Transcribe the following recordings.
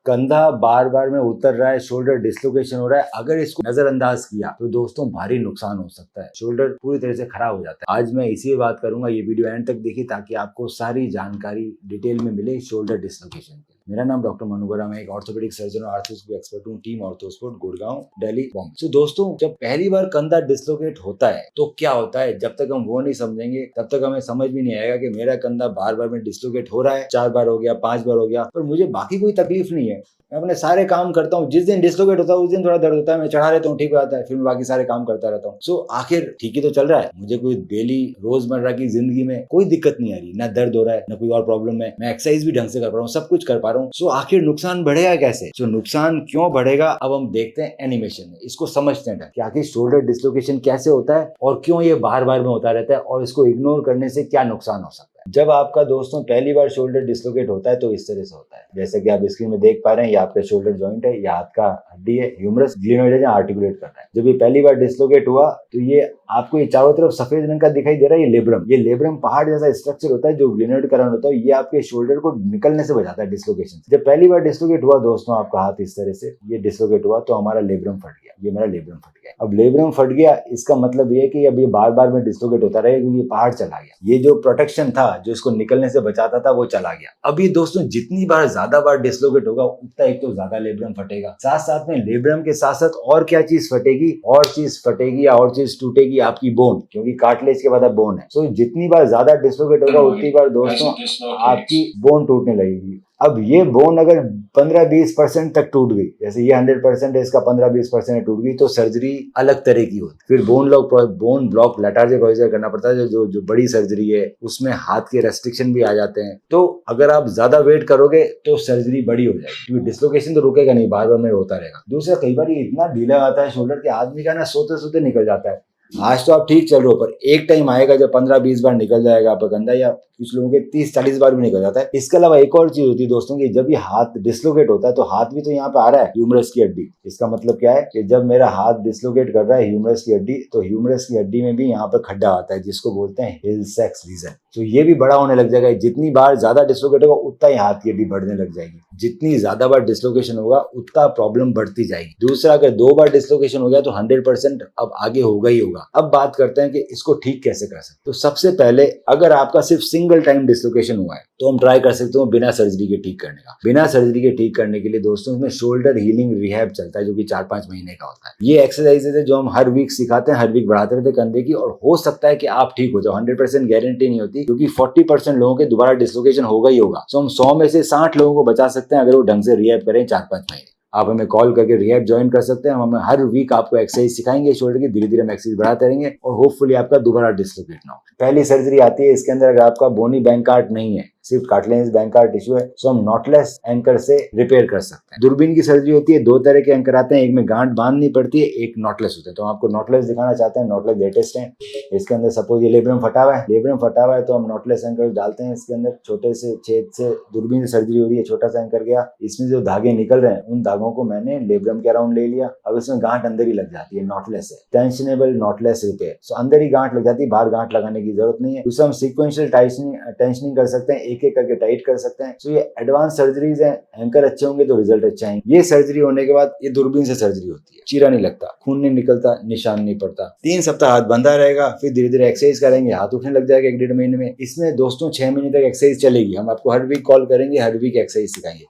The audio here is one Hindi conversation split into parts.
कंधा बार बार में उतर रहा है, शोल्डर डिस्लोकेशन हो रहा है, अगर इसको नजरअंदाज किया तो दोस्तों भारी नुकसान हो सकता है, शोल्डर पूरी तरह से खराब हो जाता है। आज मैं इसी बात करूंगा, ये वीडियो एंड तक देखिए ताकि आपको सारी जानकारी डिटेल में मिले शोल्डर डिस्लोकेशन की। मेरा नाम डॉक्टर मनु बोरा, मैं एक ऑर्थोपेडिक सर्जन और आर्थोस्कोपी एक्सपर्ट हूँ, टीम ऑर्थोस्पोर्ट गुड़गांव, दिल्ली, बॉम्बे। तो दोस्तों जब पहली बार कंधा डिस्लोकेट होता है तो क्या होता है, जब तक हम वो नहीं समझेंगे तब तक हमें समझ भी नहीं आएगा कि मेरा कंधा बार बार में डिस्लोकेट हो रहा है, 4 बार हो गया, 5 बार हो गया, पर मुझे बाकी कोई तकलीफ नहीं है, मैं अपने सारे काम करता हूँ। जिस दिन डिस्लोकेट होता है उस दिन थोड़ा दर्द होता है, मैं चढ़ा रहता हूँ, ठीक हो जाता है, फिर मैं बाकी सारे काम करता रहता हूँ। सो आखिर ठीक ही तो चल रहा है, मुझे कोई डेली रोजमर्रा की जिंदगी में कोई दिक्कत नहीं आ रही, ना दर्द हो रहा है ना कोई और प्रॉब्लम है, मैं एक्सरसाइज भी ढंग से कर पा रहा हूँ, सब कुछ कर पा रहा हूँ। सो आखिर नुकसान बढ़ेगा कैसे? सो नुकसान क्यों बढ़ेगा अब हम देखते हैं एनिमेशन में, इसको समझते हैं कि आखिर शोल्डर डिस्लोकेशन कैसे होता है और क्यों ये बार बार में होता रहता है और इसको इग्नोर करने से क्या नुकसान हो सकता है। जब आपका दोस्तों पहली बार शोल्डर डिस्लोकेट होता है तो इस तरह से होता है, जैसे कि आप स्क्रीन में देख पा रहे हैं, ये आपका शोल्डर जॉइंट है, ये हाथ का हड्डी है, ह्यूमरस ग्लिनोइड है जहाँ आर्टिकुलेट कर रहा है। जब ये पहली बार डिस्लोकेट हुआ तो ये आपको ये चारों तरफ सफेद रंग का दिखाई दे रहा है, ये लेब्रम, ये लेब्रम पहाड़ जैसा स्ट्रक्चर होता है जो ग्लिनोइड का रंग होता है, ये आपके शोल्डर को निकलने से बचाता है डिस्लोकेशन से। जब पहली बार डिस्लोकेट हुआ दोस्तों आपका हाथ इस तरह से ये डिस्लोकेट हुआ तो हमारा लेब्रम फट गया, ये मेरा लेब्रम फट गया। अब लेब्रम फट गया इसका मतलब ये है कि अब ये बार बार में डिस्लोकेट होता रहेगा क्योंकि ये पहाड़ चला गया, ये जो प्रोटेक्शन था जो इसको निकलने से बचाता था वो चला गया। अब ये दोस्तों जितनी बार ज्यादा बार डिस्लोकेट होगा उतना एक तो ज्यादा लेब्रम फटेगा, साथ साथ में लेब्रम के साथ साथ और क्या चीज फटेगी, और चीज फटेगी या और चीज टूटेगी, आपकी बोन, क्योंकि कार्टिलेज के बाद अब बोन है। तो जितनी बार ज्यादा डिस्लोकेट होगा उतनी बार दोस्तों आपकी बोन टूटने लगेगी। अब ये बोन अगर 15-20% तक टूट गई, जैसे ये 100% है, इसका 15-20% टूट गई तो सर्जरी अलग तरह की होती है। फिर बोन ब्लॉक लेटार्जिक प्रोसीजर करना पड़ता है, जो बड़ी सर्जरी है उसमें हाथ के रेस्ट्रिक्शन भी आ जाते हैं। तो अगर आप ज्यादा वेट करोगे तो सर्जरी बड़ी हो जाएगी, क्योंकि डिस्लोकेशन तो रुकेगा नहीं, बार बार में होता रहेगा। दूसरा, कई बार ये इतना ढीला आता है शोल्डर के आदमी का ना सोते सोते निकल जाता है। आज तो आप ठीक चल रहे हो, पर एक टाइम आएगा जब 15-20 बार निकल जाएगा आपका कंधा, या कुछ लोगों के 30-40 बार भी निकल जाता है। इसके अलावा एक और चीज होती है दोस्तों कि जब ये हाथ डिस्लोकेट होता है तो हाथ भी तो यहाँ पे आ रहा है, ह्यूमरस की हड्डी। इसका मतलब क्या है कि जब मेरा हाथ डिस्लोकेट कर रहा है ह्यूमरस की हड्डी, तो ह्यूमरस की हड्डी में भी यहाँ पर खड्डा आता है जिसको बोलते हैं हिल सैक्स रीजन। तो ये भी बड़ा होने लग जाएगा, जितनी बार ज्यादा डिस्लोकेट होगा उतना ही हाथ की हड्डी बढ़ने लग जाएगी, जितनी ज्यादा बार डिस्लोकेशन होगा उतना प्रॉब्लम बढ़ती जाएगी। दूसरा, अगर 2 बार डिस्लोकेशन हो गया तो 100% अब आगे होगा ही होगा। अब बात करते हैं कि इसको ठीक कैसे कर सकते। तो सबसे पहले अगर आपका सिर्फ सिंगल टाइम डिस्लोकेशन हुआ है तो हम ट्राई कर सकते हो बिना सर्जरी के ठीक करने का। बिना सर्जरी के ठीक करने के लिए दोस्तों इसमें शोल्डर हीलिंग रिहैब चलता है जो कि 4-5 महीने का होता है। ये एक्सरसाइजेज है जो हम हर वीक सिखाते हैं, हर वीक बढ़ाते रहते कंधे की, और हो सकता है कि आप ठीक हो जाओ, 100% गारंटी नहीं होती, क्योंकि 40% लोगों के दोबारा डिस्लोकेशन होगा ही होगा। तो हम 100 में से 60 लोगों को बचा सकते हैं अगर वो ढंग से रिहैब करें 4-5 महीने। आप हमें कॉल करके रिहैब ज्वाइन कर सकते हैं, हम हर वीक आपको एक्सरसाइज सिखाएंगे शोल्डर की, धीरे धीरे हम एक्सरसाइज बढ़ाते रहेंगे और होपफुली आपका दोबारा डिस्लोकेट ना हो। पहली सर्जरी आती है, इसके अंदर अगर आपका बोनी बैंकार्ट नहीं है, सिर्फ कार्टिलेज बैंकार्ट टिश्यू है, तो हम नॉटलेस एंकर से रिपेयर कर सकते हैं। दूरबीन की सर्जरी होती है, 2 तरह के एंकर आते हैं, एक में गांठ बांधनी पड़ती है, एक नॉटलेस होता है। तो हम आपको नॉटलेस दिखाना चाहते हैं, नॉटलेस लेटेस्ट है। इसके अंदर सपोज ये लेब्रम फटा हुआ है, तो हम नॉटलेस एंकर डालते हैं, इसके अंदर छोटे से छेद से दूरबीन सर्जरी हो रही है, छोटा सा एंकर गया, इसमें जो धागे निकल रहे हैं उन धागों को मैंने लेब्रम के अराउंड ले लिया। अब इसमें गांठ अंदर ही लग जाती है, नॉटलेस है, टेंशनेबल नॉटलेस रिपेयर। सो अंदर ही गांठ लग जाती है, बाहर गांठ लगाने की जरूरत नहीं है। दूसरा, हम सीक्वेंशियल टेंशनिंग कर सकते हैं, एक एक करके टाइट कर सकते हैं। तो ये एडवांस सर्जरीज हैं, एंकर अच्छे होंगे तो रिजल्ट अच्छे आएंगे। ये सर्जरी होने के बाद ये दूरबीन से सर्जरी होती है, चीरा नहीं लगता, खून नहीं निकलता, निशान नहीं पड़ता। 3 सप्ताह हाथ बंधा रहेगा, फिर धीरे धीरे एक्सरसाइज करेंगे, हाथ उठने लग जाएगा 1-1.5 महीने में। इसमें दोस्तों 6 महीने तक एक्सरसाइज चलेगी, हम आपको हर वीक कॉल करेंगे, हर वीक एक्सरसाइज सिखाएंगे,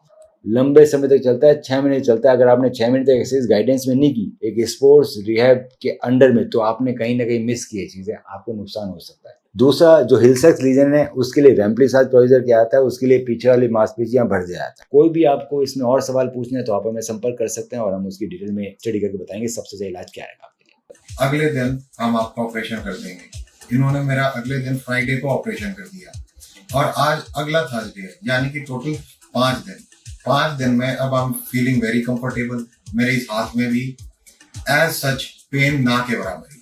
लंबे समय तक चलता है, 6 महीने चलता है। अगर आपने 6 महीने तक एक्सरसाइज गाइडेंस में नहीं की, एक स्पोर्ट्स रिहैब के अंडर में, तो आपने कहीं ना कहीं मिस की है चीजें, आपको नुकसान हो सकता है। दूसरा, जो हिल सैक्स लीजन है उसके लिए रैम्प्लिसाज प्रोसीजर क्या आता है, उसके लिए पीछे वाली मांसपेशियां बढ़ जाता है। कोई भी आपको इसमें और सवाल पूछना है तो आप हमें संपर्क कर सकते हैं और हम उसकी डिटेल में स्टडी करके बताएंगे सबसे सही इलाज क्या है आपके लिए। अगले दिन हम आपका ऑपरेशन कर देंगे। इन्होंने मेरा अगले दिन फ्राइडे को ऑपरेशन कर दिया और आज अगला थर्सडे है, यानी कि टोटल 5 दिन में अब I am feeling very comfortable. मेरे इस हाथ में भी एज सच पेन ना के बराबर।